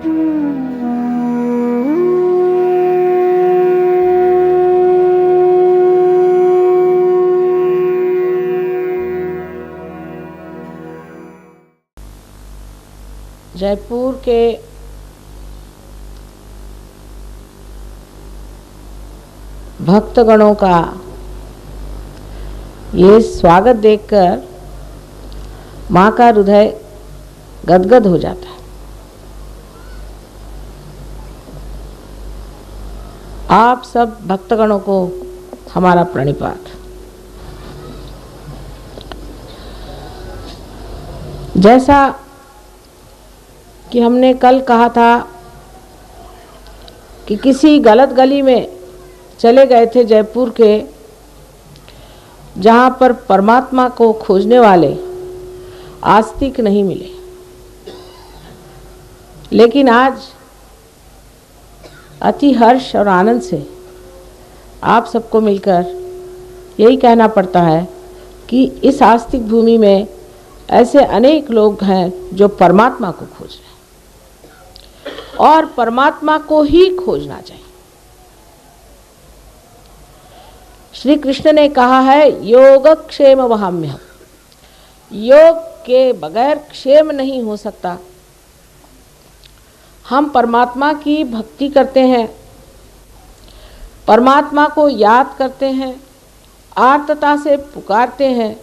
जयपुर के भक्तगणों का ये स्वागत देखकर माँ का हृदय गदगद हो जाता है। आप सब भक्तगणों को हमारा प्रणिपात। जैसा कि हमने कल कहा था कि किसी गलत गली में चले गए थे जयपुर के, जहाँ पर परमात्मा को खोजने वाले आस्तिक नहीं मिले, लेकिन आज अति हर्ष और आनंद से आप सबको मिलकर यही कहना पड़ता है कि इस आस्तिक भूमि में ऐसे अनेक लोग हैं जो परमात्मा को खोज रहे हैं और परमात्मा को ही खोजना चाहिए। श्री कृष्ण ने कहा है योगक्षेम वहाम्यहम्, योग के बगैर क्षेम नहीं हो सकता। हम परमात्मा की भक्ति करते हैं, परमात्मा को याद करते हैं, आर्तता से पुकारते हैं,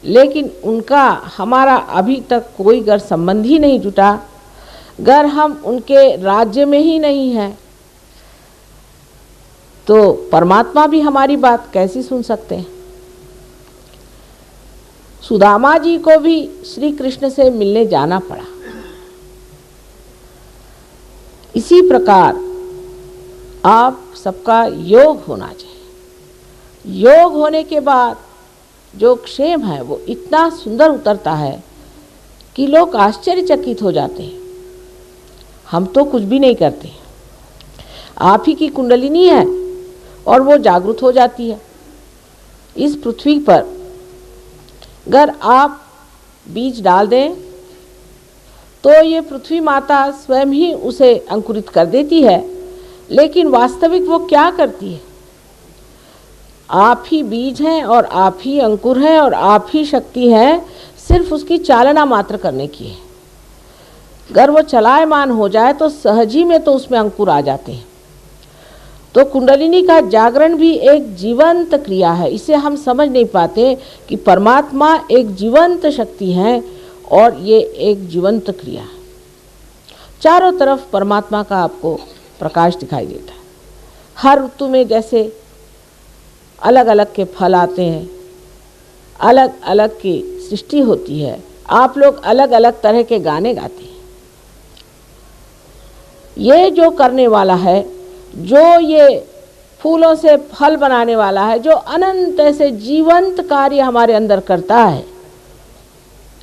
लेकिन उनका हमारा अभी तक कोई गर संबंध ही नहीं जुटा। गर हम उनके राज्य में ही नहीं हैं तो परमात्मा भी हमारी बात कैसी सुन सकते हैं। सुदामा जी को भी श्री कृष्ण से मिलने जाना पड़ा। इसी प्रकार आप सबका योग होना चाहिए। योग होने के बाद जो क्षेम है वो इतना सुंदर उतरता है कि लोग आश्चर्यचकित हो जाते हैं। हम तो कुछ भी नहीं करते, आप ही की कुंडलिनी है और वो जागृत हो जाती है। इस पृथ्वी पर अगर आप बीज डाल दें तो ये पृथ्वी माता स्वयं ही उसे अंकुरित कर देती है, लेकिन वास्तविक वो क्या करती है? आप ही बीज हैं और आप ही अंकुर हैं और आप ही शक्ति है, सिर्फ उसकी चालना मात्र करने की है। अगर वो चलायमान हो जाए तो सहज ही में तो उसमें अंकुर आ जाते हैं। तो कुंडलिनी का जागरण भी एक जीवंत क्रिया है। इसे हम समझ नहीं पाते कि परमात्मा एक जीवंत शक्ति है और ये एक जीवंत क्रिया है। चारों तरफ परमात्मा का आपको प्रकाश दिखाई देता है। हर ऋतु में जैसे अलग अलग के फल आते हैं, अलग अलग की सृष्टि होती है, आप लोग अलग अलग तरह के गाने गाते हैं। ये जो करने वाला है, जो ये फूलों से फल बनाने वाला है, जो अनंत ऐसे जीवंत कार्य हमारे अंदर करता है,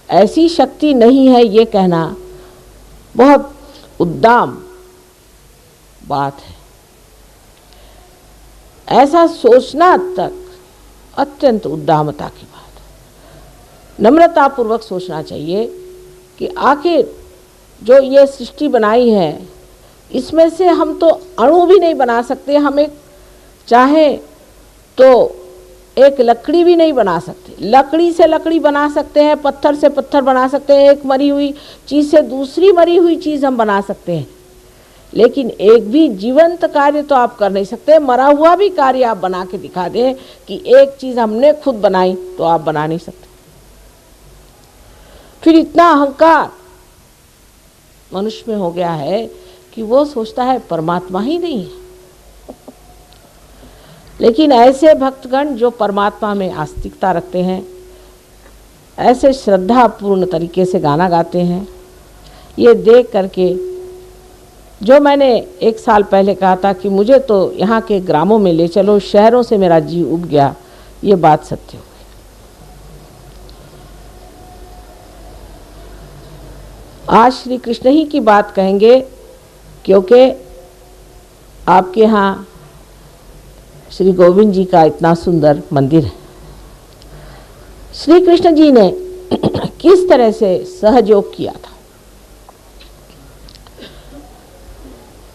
ऐसी शक्ति नहीं है, ये कहना बहुत उद्दाम बात है। ऐसा सोचना तक अत्यंत उद्दामता की बात है। नम्रतापूर्वक सोचना चाहिए कि आखिर जो ये सृष्टि बनाई है, इसमें से हम तो अणु भी नहीं बना सकते। हम एक चाहे तो एक लकड़ी भी नहीं बना सकते। लकड़ी से लकड़ी बना सकते हैं, पत्थर से पत्थर बना सकते हैं, एक मरी हुई चीज़ से दूसरी मरी हुई चीज़ हम बना सकते हैं, लेकिन एक भी जीवंत कार्य तो आप कर नहीं सकते। मरा हुआ भी कार्य आप बना के दिखा दें कि एक चीज़ हमने खुद बनाई, तो आप बना नहीं सकते। फिर इतना अहंकार मनुष्य में हो गया है कि वो सोचता है परमात्मा ही नहीं है। लेकिन ऐसे भक्तगण जो परमात्मा में आस्तिकता रखते हैं, ऐसे श्रद्धापूर्ण तरीके से गाना गाते हैं, ये देख करके जो मैंने एक साल पहले कहा था कि मुझे तो यहाँ के ग्रामों में ले चलो, शहरों से मेरा जी उब गया, ये बात सत्य हो गई। आज श्री कृष्ण ही की बात कहेंगे, क्योंकि आपके यहाँ श्री गोविंद जी का इतना सुंदर मंदिर है। श्री कृष्ण जी ने किस तरह से सहयोग किया था।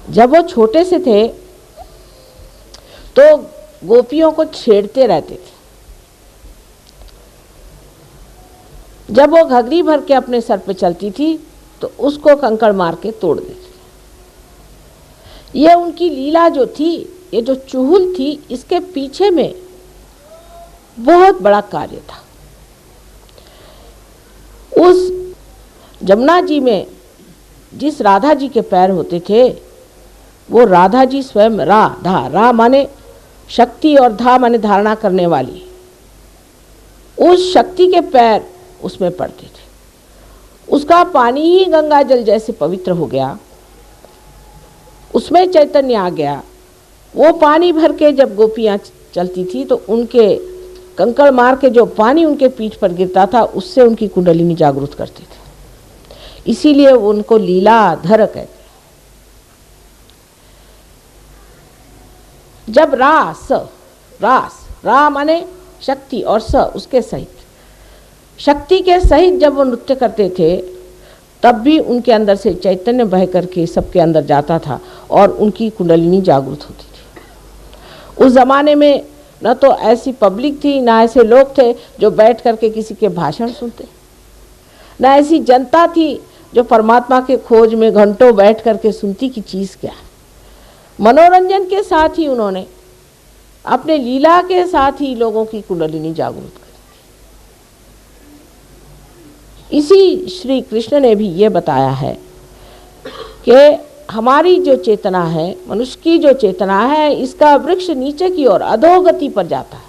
जब वो छोटे से थे तो गोपियों को छेड़ते रहते थे। जब वो घघरी भर के अपने सर पे चलती थी तो उसको कंकड़ मार के तोड़ देते। ये उनकी लीला जो थी, ये जो चुहुल थी, इसके पीछे में बहुत बड़ा कार्य था। उस जमुना जी में जिस राधा जी के पैर होते थे, वो राधा जी स्वयं रा माने शक्ति और धा माने धारणा करने वाली, उस शक्ति के पैर उसमें पड़ते थे। उसका पानी ही गंगा जल जैसे पवित्र हो गया, उसमें चैतन्य आ गया। वो पानी भर के जब गोपियाँ चलती थी तो उनके कंकड़ मार के जो पानी उनके पीठ पर गिरता था, उससे उनकी कुंडलिनी जागृत करते थे। इसीलिए उनको लीलाधर कहते। जब रास रा माने शक्ति और स उसके सहित, शक्ति के सहित जब वो नृत्य करते थे, तब भी उनके अंदर से चैतन्य बह करके सबके अंदर जाता था और उनकी कुंडलिनी जागृत होती थी। उस जमाने में न तो ऐसी पब्लिक थी, ना ऐसे लोग थे जो बैठ करके किसी के भाषण सुनते, ना ऐसी जनता थी जो परमात्मा के खोज में घंटों बैठ करके सुनती कि चीज़ क्या है। मनोरंजन के साथ ही उन्होंने अपने लीला के साथ ही लोगों की कुंडलिनी जागृत करी। इसी श्री कृष्ण ने भी ये बताया है कि हमारी जो चेतना है, मनुष्य की जो चेतना है, इसका वृक्ष नीचे की ओर अधोगति पर जाता है।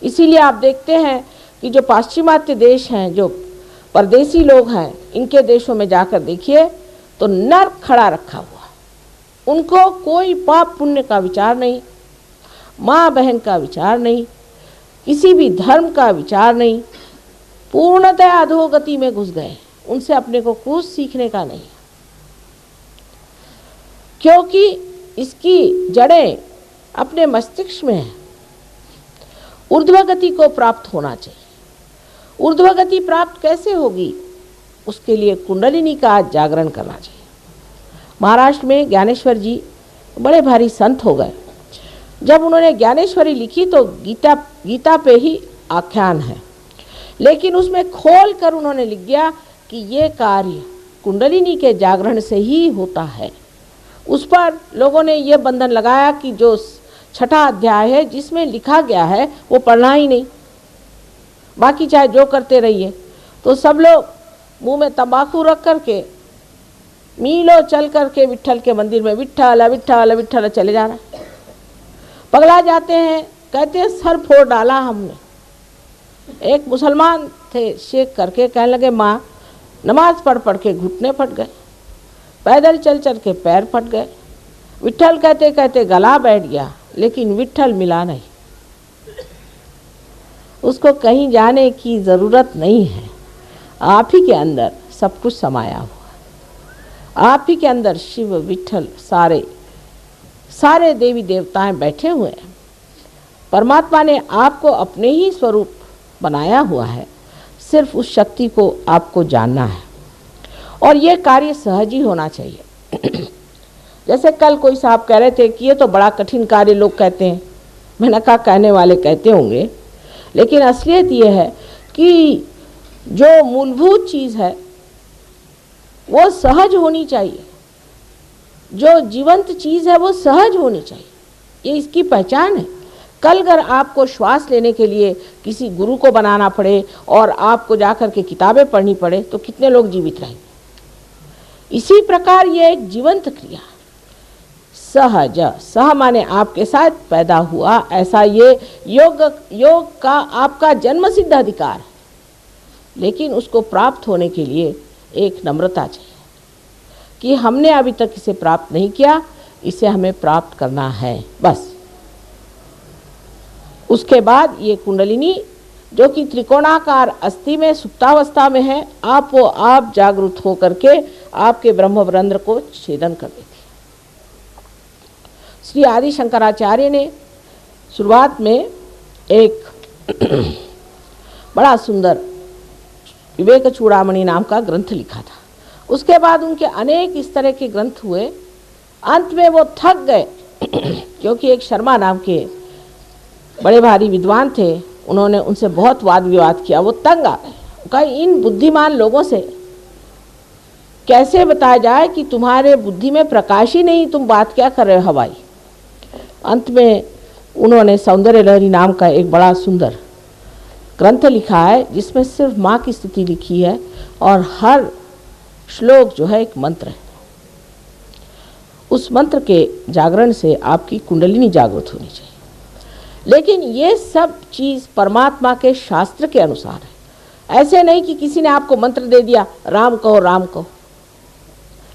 इसीलिए आप देखते हैं कि जो पाश्चिमात्य देश हैं, जो परदेसी लोग हैं, इनके देशों में जाकर देखिए तो नर्क खड़ा रखा हुआ, उनको कोई पाप पुण्य का विचार नहीं, माँ बहन का विचार नहीं, किसी भी धर्म का विचार नहीं, पूर्णतः अधोगति में घुस गए। उनसे अपने को कुछ सीखने का नहीं, क्योंकि इसकी जड़ें अपने मस्तिष्क में है। ऊर्ध्वगति को प्राप्त होना चाहिए। ऊर्ध्वगति प्राप्त कैसे होगी? उसके लिए कुंडलिनी का जागरण करना चाहिए। महाराष्ट्र में ज्ञानेश्वर जी बड़े भारी संत हो गए। जब उन्होंने ज्ञानेश्वरी लिखी तो गीता पे ही आख्यान है, लेकिन उसमें खोल कर उन्होंने लिख दिया कि ये कार्य कुंडलिनी के जागरण से ही होता है। उस पर लोगों ने ये बंधन लगाया कि जो छठा अध्याय है जिसमें लिखा गया है वो पढ़ना ही नहीं, बाकी चाहे जो करते रहिए। तो सब लोग मुंह में तंबाकू रख करके मीलों चल करके विट्ठल के मंदिर में विट्ठल विट्ठल विट्ठल चले जाना, पगला जाते हैं। कहते हैं सर फोड़ डाला हमने। एक मुसलमान थे, शेख करके कहने लगे माँ नमाज पढ़ पढ़ के घुटने फट गए, पैदल चल चल के पैर फट गए, विट्ठल कहते कहते गला बैठ गया, लेकिन विट्ठल मिला नहीं। उसको कहीं जाने की ज़रूरत नहीं है, आप ही के अंदर सब कुछ समाया हुआ। आप ही के अंदर शिव विट्ठल सारे देवी देवताएं बैठे हुए हैं। परमात्मा ने आपको अपने ही स्वरूप बनाया हुआ है, सिर्फ उस शक्ति को आपको जानना है और ये कार्य सहज ही होना चाहिए। जैसे कल कोई साहब कह रहे थे कि ये तो बड़ा कठिन कार्य लोग कहते हैं। मैंने कहा कहने वाले कहते होंगे, लेकिन असलियत ये है कि जो मूलभूत चीज़ है वो सहज होनी चाहिए। जो जीवंत चीज़ है वो सहज होनी चाहिए, ये इसकी पहचान है। कल अगर आपको श्वास लेने के लिए किसी गुरु को बनाना पड़े और आपको जाकर के किताबें पढ़नी पड़े तो कितने लोग जीवित रहेंगे? इसी प्रकार ये एक जीवंत क्रिया, सहज, सह माने आपके साथ पैदा हुआ, ऐसा ये योग का आपका जन्म सिद्ध अधिकार है। लेकिन उसको प्राप्त होने के लिए एक नम्रता चाहिए कि हमने अभी तक इसे प्राप्त नहीं किया, इसे हमें प्राप्त करना है बस। उसके बाद ये कुंडलिनी जो कि त्रिकोणाकार अस्थि में सुप्तावस्था में है, आप जागृत हो करके आपके ब्रह्मरंध्र को छेदन कर देती है। श्री आदि शंकराचार्य ने शुरुआत में एक बड़ा सुंदर विवेक चूड़ामणि नाम का ग्रंथ लिखा था उसके बाद उनके अनेक इस तरह के ग्रंथ हुए। अंत में वो थक गए क्योंकि एक शर्मा नाम के बड़े भारी विद्वान थे, उन्होंने उनसे बहुत वाद विवाद किया। वो तंग आ गए, कहा इन बुद्धिमान लोगों से कैसे बताया जाए कि तुम्हारे बुद्धि में प्रकाश ही नहीं, तुम बात क्या कर रहे हो हवाई। अंत में उन्होंने सौंदर्य लहरी नाम का एक बड़ा सुंदर ग्रंथ लिखा है जिसमें सिर्फ माँ की स्तुति लिखी है और हर श्लोक जो है एक मंत्र है। उस मंत्र के जागरण से आपकी कुंडलिनी जागृत होनी चाहिए। लेकिन ये सब चीज़ परमात्मा के शास्त्र के अनुसार है। ऐसे नहीं कि किसी ने आपको मंत्र दे दिया राम कहो राम कहो।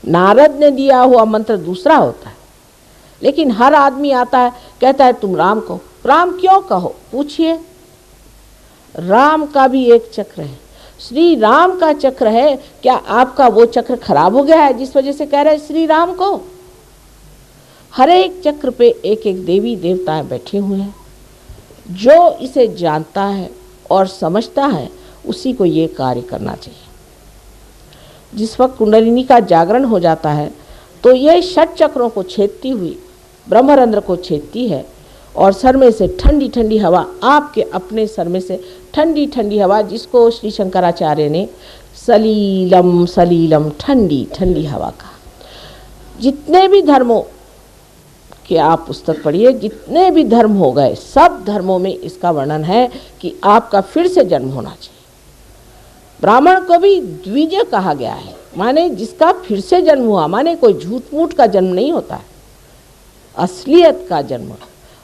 नारद ने दिया हुआ मंत्र दूसरा होता है, लेकिन हर आदमी आता है कहता है तुम राम कहो। राम क्यों कहो पूछिए। राम का भी एक चक्र है, श्री राम का चक्र है। क्या आपका वो चक्र खराब हो गया है जिस वजह से कह रहे हैं श्री राम को? हर एक चक्र पे एक एक देवी देवताएं बैठे हुए हैं। जो इसे जानता है और समझता है उसी को ये कार्य करना चाहिए। जिस वक्त कुंडलिनी का जागरण हो जाता है तो ये षट चक्रों को छेदती हुई ब्रह्मरंध्र को छेदती है और सर में से ठंडी ठंडी हवा, आपके अपने सर में से ठंडी ठंडी हवा, जिसको श्री शंकराचार्य ने सलीलम सलीलम ठंडी ठंडी हवा कहा। जितने भी धर्मों के आप पुस्तक पढ़िए, जितने भी धर्म हो गए सब धर्मों में इसका वर्णन है कि आपका फिर से जन्म होना चाहिए। ब्राह्मण को भी द्विज कहा गया है, माने जिसका फिर से जन्म हुआ, माने कोई झूठ मूठ का जन्म नहीं होता है, असलियत का जन्म।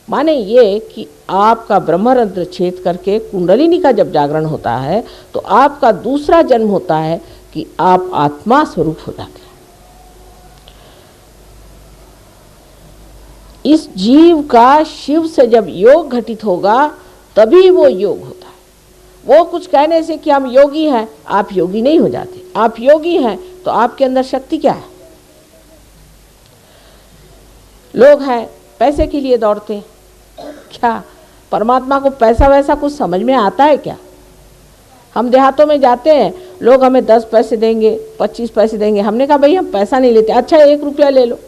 माने ये कि आपका ब्रह्मरंध्र छेद करके कुंडलिनी का जब जागरण होता है तो आपका दूसरा जन्म होता है कि आप आत्मा स्वरूप हो जाते हैं। इस जीव का शिव से जब योग घटित होगा तभी वो योग होता है। वो कुछ कहने से कि हम योगी हैं, आप योगी नहीं हो जाते। आप योगी हैं तो आपके अंदर शक्ति क्या है? लोग हैं पैसे के लिए दौड़ते हैं, क्या परमात्मा को पैसा वैसा कुछ समझ में आता है क्या? हम देहातों में जाते हैं, लोग हमें 10 पैसे देंगे, 25 पैसे देंगे। हमने कहा भाई हम पैसा नहीं लेते। अच्छा 1 रुपया ले लो।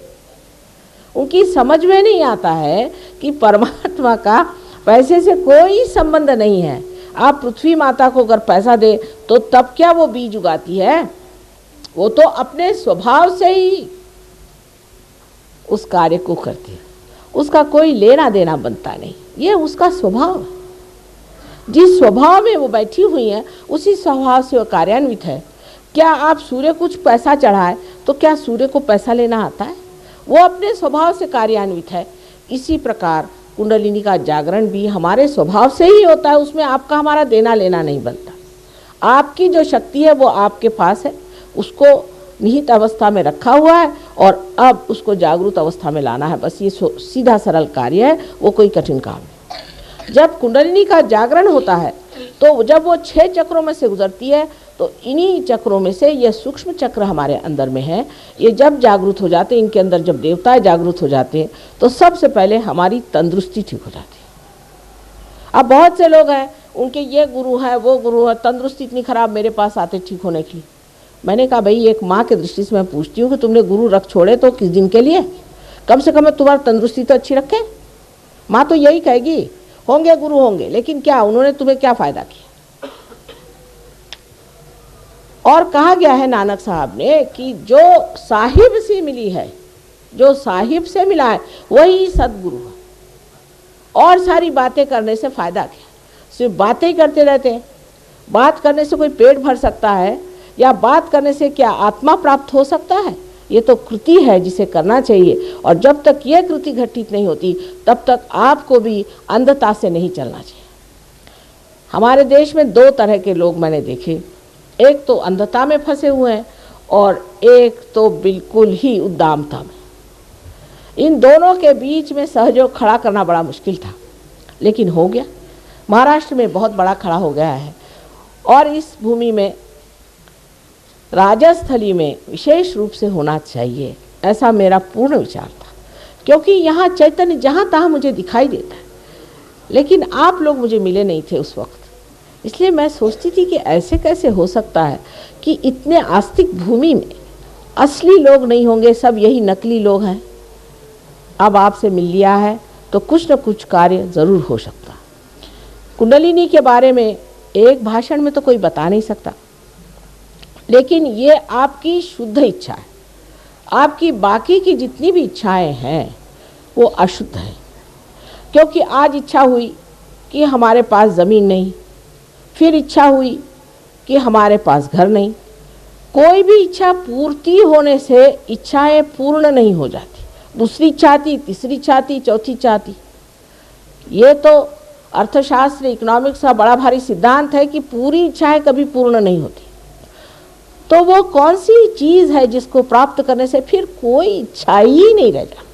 उनकी समझ में नहीं आता है कि परमात्मा का पैसे से कोई संबंध नहीं है। आप पृथ्वी माता को अगर पैसा दे तो तब क्या वो बीज उगाती है? वो तो अपने स्वभाव से ही उस कार्य को करती है, उसका कोई लेना देना बनता नहीं। ये उसका स्वभाव है। जिस स्वभाव में वो बैठी हुई है उसी स्वभाव से वो कार्यान्वित है। क्या आप सूर्य कुछ पैसा चढ़ाए तो क्या सूर्य को पैसा लेना आता है? वो अपने स्वभाव से कार्यान्वित है। इसी प्रकार कुंडलिनी का जागरण भी हमारे स्वभाव से ही होता है, उसमें आपका हमारा देना लेना नहीं बनता। आपकी जो शक्ति है वो आपके पास है, उसको निहित अवस्था में रखा हुआ है और अब उसको जागृत अवस्था में लाना है। बस ये सीधा सरल कार्य है, वो कोई कठिन काम नहीं। जब कुंडलिनी का जागरण होता है तो जब वो 6 चक्रों में से गुजरती है तो इन्हीं चक्रों में से ये सूक्ष्म चक्र हमारे अंदर में है। ये जब जागृत हो जाते हैं, इनके अंदर जब देवताएं जागृत हो जाते हैं तो सबसे पहले हमारी तंदुरुस्ती ठीक हो जाती है। अब बहुत से लोग हैं, उनके ये गुरु हैं वो गुरु है, तंदुरुस्ती इतनी खराब मेरे पास आते ठीक होने के लिए। मैंने कहा भाई एक माँ के दृष्टि से मैं पूछती हूँ कि तुमने गुरु रख छोड़े तो किस दिन के लिए? कम से कम तुम्हारी तंदुरुस्ती तो अच्छी रखे। माँ तो यही कहेगी होंगे गुरु होंगे, लेकिन क्या उन्होंने तुम्हें क्या फ़ायदा किया? और कहा गया है नानक साहब ने कि जो साहिब से मिली है, जो साहिब से मिला है वही सदगुरु है। और सारी बातें करने से फ़ायदा क्या? सिर्फ बातें ही करते रहते हैं। बात करने से कोई पेट भर सकता है या बात करने से क्या आत्मा प्राप्त हो सकता है? ये तो कृति है जिसे करना चाहिए। और जब तक ये कृति घटित नहीं होती तब तक आपको भी अंधता से नहीं चलना चाहिए। हमारे देश में 2 तरह के लोग मैंने देखे, एक तो अंधता में फंसे हुए हैं और एक तो बिल्कुल ही उद्दामता में। इन दोनों के बीच में सहयोग खड़ा करना बड़ा मुश्किल था, लेकिन हो गया। महाराष्ट्र में बहुत बड़ा खड़ा हो गया है और इस भूमि में राजस्थली में विशेष रूप से होना चाहिए, ऐसा मेरा पूर्ण विचार था। क्योंकि यहाँ चैतन्य जहाँ तहाँ मुझे दिखाई देता है, लेकिन आप लोग मुझे मिले नहीं थे उस वक्त। इसलिए मैं सोचती थी कि ऐसे कैसे हो सकता है कि इतने आस्तिक भूमि में असली लोग नहीं होंगे, सब यही नकली लोग हैं। अब आपसे मिल लिया है तो कुछ न कुछ कार्य ज़रूर हो सकता। कुंडलिनी के बारे में एक भाषण में तो कोई बता नहीं सकता, लेकिन ये आपकी शुद्ध इच्छा है। आपकी बाकी की जितनी भी इच्छाएं हैं वो अशुद्ध है। क्योंकि आज इच्छा हुई कि हमारे पास ज़मीन नहीं, फिर इच्छा हुई कि हमारे पास घर नहीं। कोई भी इच्छा पूर्ति होने से इच्छाएं पूर्ण नहीं हो जाती। दूसरी इच्छा आती, तीसरी इच्छा आती, चौथी इच्छा आती। ये तो अर्थशास्त्र, इकोनॉमिक्स का बड़ा भारी सिद्धांत है कि पूरी इच्छाएं कभी पूर्ण नहीं होती। तो वो कौन सी चीज़ है जिसको प्राप्त करने से फिर कोई इच्छा ही नहीं रह जाती?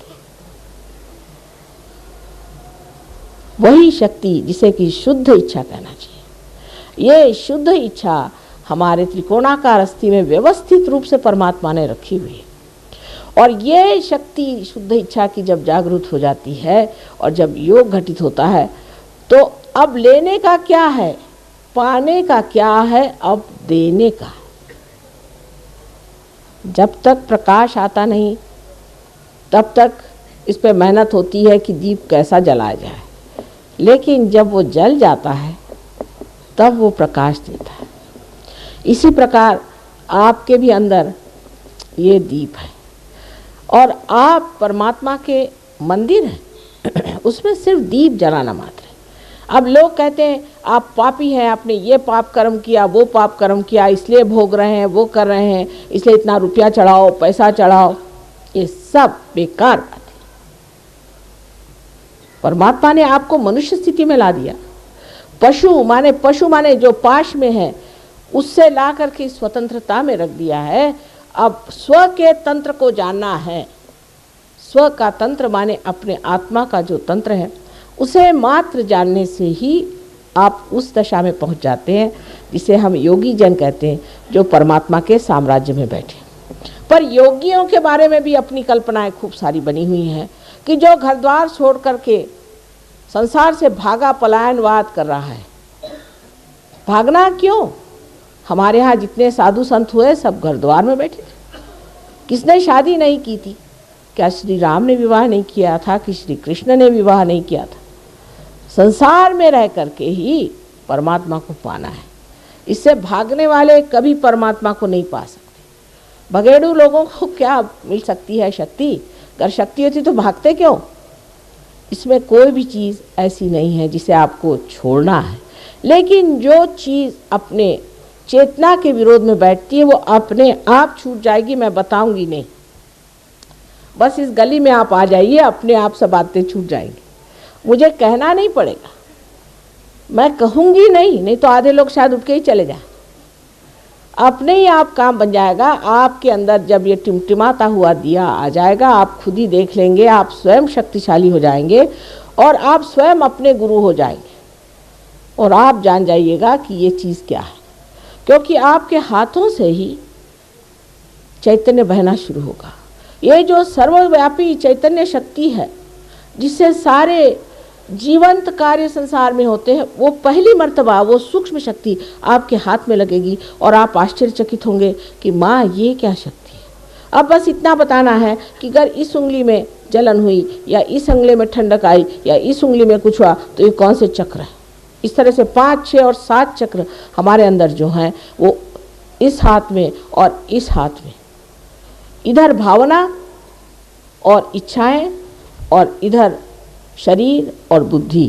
वही शक्ति जिसे कि शुद्ध इच्छा कहना चाहिए। ये शुद्ध इच्छा हमारे त्रिकोणाकार अस्थि में व्यवस्थित रूप से परमात्मा ने रखी हुई है। और ये शक्ति शुद्ध इच्छा की जब जागृत हो जाती है और जब योग घटित होता है, तो अब लेने का क्या है, पाने का क्या है, अब देने का। जब तक प्रकाश आता नहीं तब तक इस पे मेहनत होती है कि दीप कैसा जलाया जाए, लेकिन जब वो जल जाता है तब वो प्रकाश देता है। इसी प्रकार आपके भी अंदर ये दीप है और आप परमात्मा के मंदिर हैं। उसमें सिर्फ दीप जलाना मात्र है। अब लोग कहते हैं आप पापी हैं, आपने ये पाप कर्म किया, वो पाप कर्म किया, इसलिए भोग रहे हैं, वो कर रहे हैं, इसलिए इतना रुपया चढ़ाओ, पैसा चढ़ाओ। ये सब बेकार बात है। परमात्मा ने आपको मनुष्य स्थिति में ला दिया। पशु माने जो पाश में है उससे ला करके स्वतंत्रता में रख दिया है। अब स्व के तंत्र को जानना है। स्व का तंत्र माने अपने आत्मा का जो तंत्र है, उसे मात्र जानने से ही आप उस दशा में पहुंच जाते हैं जिसे हम योगी जन कहते हैं, जो परमात्मा के साम्राज्य में बैठे। पर योगियों के बारे में भी अपनी कल्पनाएं खूब सारी बनी हुई हैं कि जो घर द्वार छोड़ करके संसार से भागा पलायनवाद कर रहा है। भागना क्यों? हमारे यहाँ जितने साधु संत हुए सब घर द्वार में बैठे थे। किसने शादी नहीं की थी? क्या श्री राम ने विवाह नहीं किया था कि श्री कृष्ण ने विवाह नहीं किया था? संसार में रह करके ही परमात्मा को पाना है। इससे भागने वाले कभी परमात्मा को नहीं पा सकते। भगेड़ू लोगों को क्या मिल सकती है शक्ति? अगर शक्ति होती तो भागते क्यों? इसमें कोई भी चीज़ ऐसी नहीं है जिसे आपको छोड़ना है, लेकिन जो चीज़ अपने चेतना के विरोध में बैठती है वो अपने आप छूट जाएगी। मैं बताऊंगी नहीं, बस इस गली में आप आ जाइए, अपने आप सब बातें छूट जाएंगी। मुझे कहना नहीं पड़ेगा, मैं कहूँगी नहीं तो आधे लोग शायद उठ के ही चले जाए। अपने ही आप काम बन जाएगा। आपके अंदर जब ये टिमटिमाता हुआ दिया आ जाएगा, आप खुद ही देख लेंगे, आप स्वयं शक्तिशाली हो जाएंगे और आप स्वयं अपने गुरु हो जाएंगे। और आप जान जाइएगा कि ये चीज़ क्या है, क्योंकि आपके हाथों से ही चैतन्य बहना शुरू होगा। ये जो सर्वव्यापी चैतन्य शक्ति है जिससे सारे जीवंत कार्य संसार में होते हैं, वो पहली मर्तबा वो सूक्ष्म शक्ति आपके हाथ में लगेगी और आप आश्चर्यचकित होंगे कि माँ ये क्या शक्ति है। अब बस इतना बताना है कि अगर इस उंगली में जलन हुई या इस उंगली में ठंडक आई या इस उंगली में कुछ हुआ तो ये कौन से चक्र है। इस तरह से 5, 6 और 7 चक्र हमारे अंदर जो हैं वो इस हाथ में और इस हाथ में, इधर भावना और इच्छाएं और इधर शरीर और बुद्धि,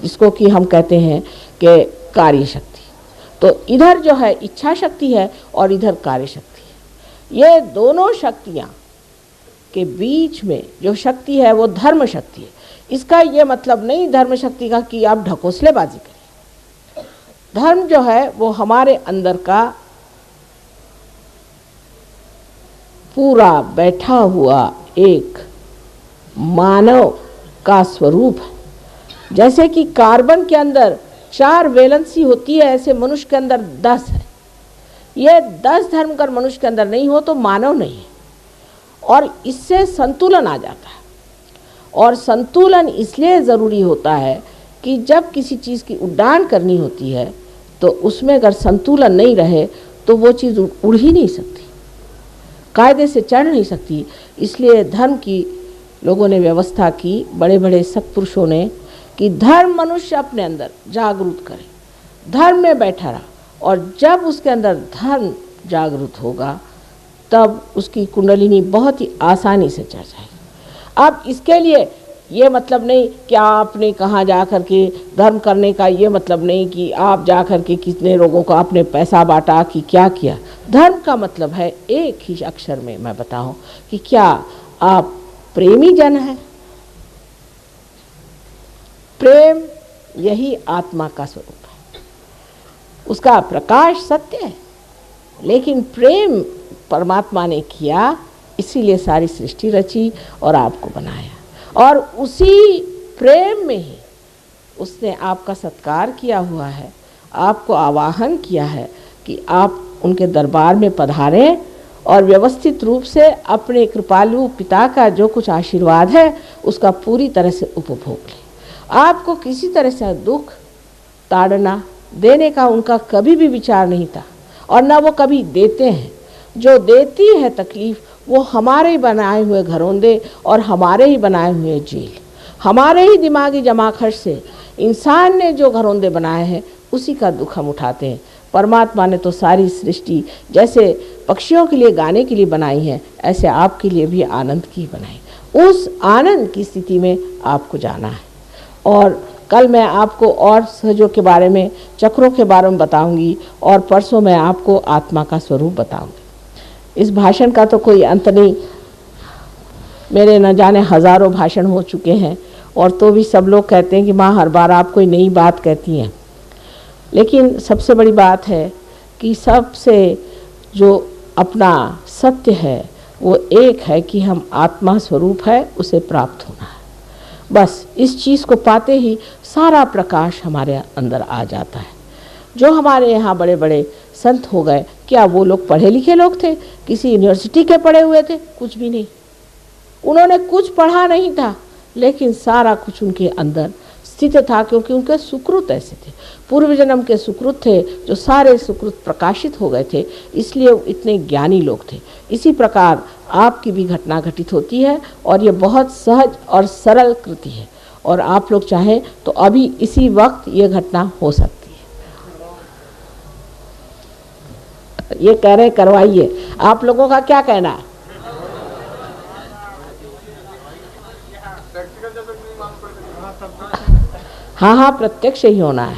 जिसको कि हम कहते हैं कि कार्य शक्ति। तो इधर जो है इच्छा शक्ति है और इधर कार्य शक्ति है। ये दोनों शक्तियाँ के बीच में जो शक्ति है वो धर्म शक्ति है। इसका ये मतलब नहीं धर्म शक्ति का कि आप ढकोसलेबाजी करें। धर्म जो है वो हमारे अंदर का पूरा बैठा हुआ एक मानव का स्वरूप है। जैसे कि कार्बन के अंदर 4 वैलेंसी होती है, ऐसे मनुष्य के अंदर 10 है। ये 10 धर्म अगर मनुष्य के अंदर नहीं हो तो मानव नहीं है। और इससे संतुलन आ जाता है। और संतुलन इसलिए ज़रूरी होता है कि जब किसी चीज़ की उड़ान करनी होती है तो उसमें अगर संतुलन नहीं रहे तो वो चीज़ उड़ ही नहीं सकती। कायदे से चढ़ नहीं सकती। इसलिए धर्म की लोगों ने व्यवस्था की, बड़े बड़े सत्पुरुषों ने, कि धर्म मनुष्य अपने अंदर जागरूक करे, धर्म में बैठा रहा, और जब उसके अंदर धर्म जागरूक होगा तब उसकी कुंडलिनी बहुत ही आसानी से चढ़ जाएगी। अब इसके लिए ये मतलब नहीं कि आपने कहाँ जा कर के धर्म करने का, ये मतलब नहीं कि आप जा कर के कितने लोगों को आपने पैसा बांटा कि क्या किया। धर्म का मतलब है एक ही अक्षर में मैं बताऊं कि क्या आप प्रेमी जन हैं। प्रेम यही आत्मा का स्वरूप है, उसका प्रकाश सत्य है, लेकिन प्रेम परमात्मा ने किया, इसीलिए सारी सृष्टि रची और आपको बनाया, और उसी प्रेम में ही उसने आपका सत्कार किया हुआ है, आपको आवाहन किया है कि आप उनके दरबार में पधारें और व्यवस्थित रूप से अपने कृपालु पिता का जो कुछ आशीर्वाद है उसका पूरी तरह से उपभोग लें। आपको किसी तरह से दुख ताड़ना देने का उनका कभी भी विचार नहीं था, और न वो कभी देते हैं। जो देती है तकलीफ़ वो हमारे ही बनाए हुए घरौंदे और हमारे ही बनाए हुए जेल, हमारे ही दिमागी जमाखर्च से इंसान ने जो घरौंदे बनाए हैं उसी का दुख हम उठाते हैं। परमात्मा ने तो सारी सृष्टि जैसे पक्षियों के लिए गाने के लिए बनाई है, ऐसे आपके लिए भी आनंद की बनाई। उस आनंद की स्थिति में आपको जाना है। और कल मैं आपको और सहजों के बारे में, चक्रों के बारे में बताऊंगी, और परसों मैं आपको आत्मा का स्वरूप बताऊंगी। इस भाषण का तो कोई अंत नहीं, मेरे न जाने हज़ारों भाषण हो चुके हैं, और तो भी सब लोग कहते हैं कि माँ हर बार आप कोई नई बात कहती हैं। लेकिन सबसे बड़ी बात है कि सबसे जो अपना सत्य है वो एक है कि हम आत्मा स्वरूप है, उसे प्राप्त होना है। बस इस चीज़ को पाते ही सारा प्रकाश हमारे अंदर आ जाता है। जो हमारे यहाँ बड़े बड़े संत हो गए, क्या वो लोग पढ़े लिखे लोग थे? किसी यूनिवर्सिटी के पढ़े हुए थे? कुछ भी नहीं। उन्होंने कुछ पढ़ा नहीं था, लेकिन सारा कुछ उनके अंदर स्थित था, क्योंकि उनके सुकृत ऐसे थे, पूर्व जन्म के सुकृत थे, जो सारे सुकृत प्रकाशित हो गए थे, इसलिए वो इतने ज्ञानी लोग थे। इसी प्रकार आपकी भी घटना घटित होती है, और ये बहुत सहज और सरल कृति है, और आप लोग चाहें तो अभी इसी वक्त ये घटना हो सकती है। ये कह रहे करवाइए, आप लोगों का क्या कहना है? हाँ हाँ, प्रत्यक्ष ही होना है।